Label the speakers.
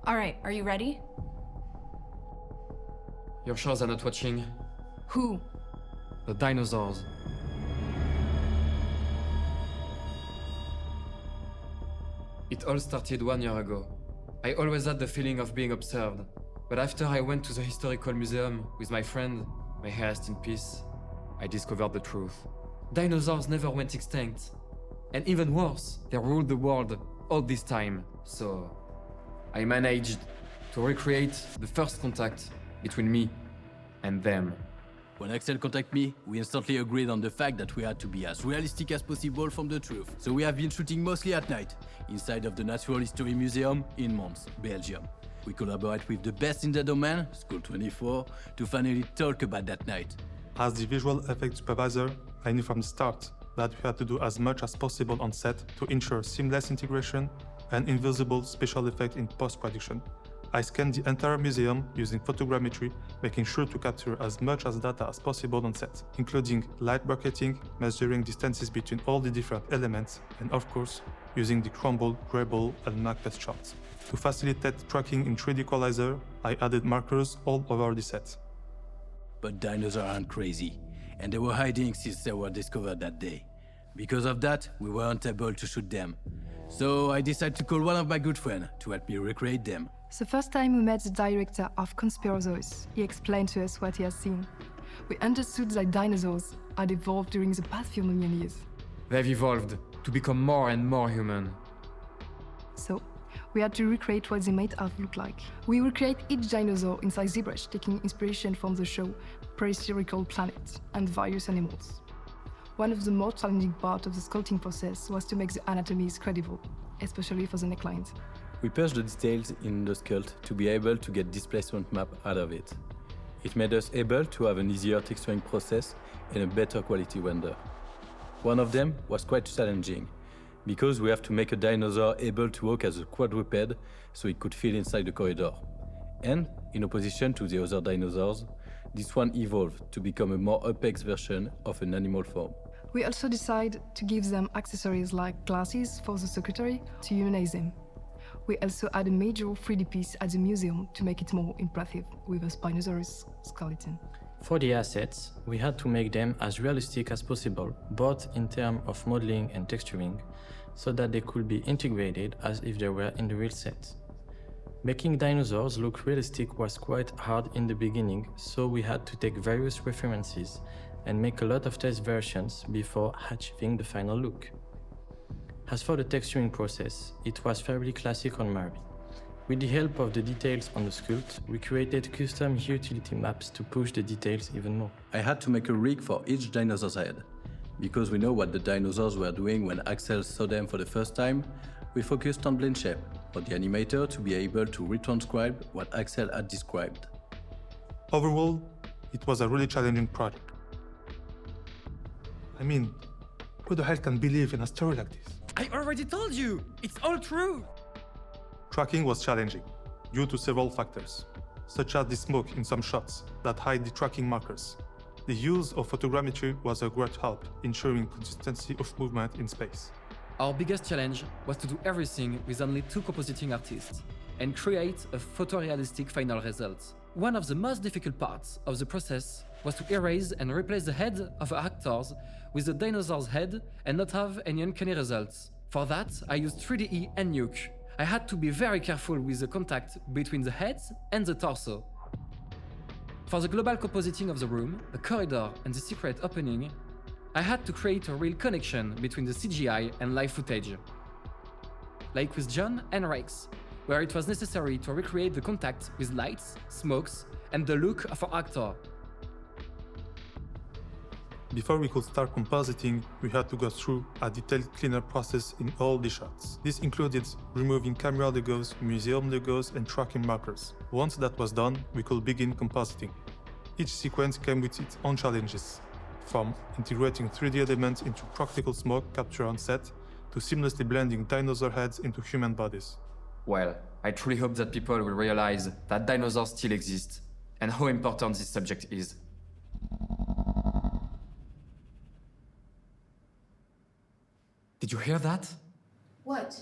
Speaker 1: Alright, are you ready?
Speaker 2: You're sure they're not watching?
Speaker 1: Who?
Speaker 2: The dinosaurs. It all started 1 year ago. I always had the feeling of being observed. But after I went to the historical museum with my friend, may he rest in peace, I discovered the truth. Dinosaurs never went extinct. And even worse, they ruled the world all this time. So I managed to recreate the first contact between me and them.
Speaker 3: When Axel contacted me, we instantly agreed on the fact that we had to be as realistic as possible from the truth. So we have been shooting mostly at night, inside of the Natural History Museum in Immerse, Belgium. We collaborate with the best in the domain, School 24, to finally talk about that night.
Speaker 4: As the visual effects supervisor, I knew from the start that we had to do as much as possible on set to ensure seamless integration and invisible special effects in post-production. I scanned the entire museum using photogrammetry, making sure to capture as much as data as possible on set, including light bucketing, measuring distances between all the different elements, and of course, using the crumble, grable, and MagPath charts. To facilitate tracking in 3D Equalizer, I added markers all over the set.
Speaker 3: But dinosaurs aren't crazy, and they were hiding since they were discovered that day. Because of that, we weren't able to shoot them. So I decided to call one of my good friends to help me recreate them.
Speaker 5: The first time we met the director of Conspirosaurus, he explained to us what he has seen. We understood that dinosaurs had evolved during the past few million years.
Speaker 2: They've evolved to become more and more human.
Speaker 5: So, we had to recreate what they might have looked like. We recreate each dinosaur inside ZBrush, taking inspiration from the show Prehistorical Planet and various animals. One of the more challenging parts of the sculpting process was to make the anatomies credible, especially for the necklines.
Speaker 3: We pushed the details in the sculpt to be able to get displacement map out of it. It made us able to have an easier texturing process and a better quality render. One of them was quite challenging, because we have to make a dinosaur able to walk as a quadruped so it could fit inside the corridor. And, in opposition to the other dinosaurs, this one evolved to become a more Artfx version of an animal form.
Speaker 5: We also decided to give them accessories like glasses for the secretary to humanize them. We also add a major 3D piece at the museum to make it more impressive with a Spinosaurus skeleton.
Speaker 6: For the assets, we had to make them as realistic as possible, both in terms of modeling and texturing, so that they could be integrated as if they were in the real set. Making dinosaurs look realistic was quite hard in the beginning, so we had to take various references and make a lot of test versions before achieving the final look. As for the texturing process, it was fairly classic on Mari. With the help of the details on the sculpt, we created custom utility maps to push the details even more.
Speaker 3: I had to make a rig for each dinosaur's head. Because we know what the dinosaurs were doing when Axel saw them for the first time, we focused on blend shape for the animator to be able to retranscribe what Axel had described.
Speaker 4: Overall, it was a really challenging project. I mean, who the hell can believe in a story like this?
Speaker 2: I already told you! It's all true!
Speaker 4: Tracking was challenging, due to several factors, such as the smoke in some shots that hide the tracking markers. The use of photogrammetry was a great help, ensuring consistency of movement in space.
Speaker 2: Our biggest challenge was to do everything with only 2 compositing artists and create a photorealistic final result. One of the most difficult parts of the process was to erase and replace the head of the actors with the dinosaur's head and not have any uncanny results. For that, I used 3DE and Nuke. I had to be very careful with the contact between the heads and the torso. For the global compositing of the room, the corridor and the secret opening, I had to create a real connection between the CGI and live footage. Like with John and Rex, where it was necessary to recreate the contact with lights, smokes, and the look of our actor.
Speaker 4: Before we could start compositing, we had to go through a detailed cleanup process in all the shots. This included removing camera logos, museum logos, and tracking markers. Once that was done, we could begin compositing. Each sequence came with its own challenges, from integrating 3D elements into practical smoke capture on set, to seamlessly blending dinosaur heads into human bodies.
Speaker 2: Well, I truly hope that people will realize that dinosaurs still exist and how important this subject is. Did you hear that?
Speaker 1: What?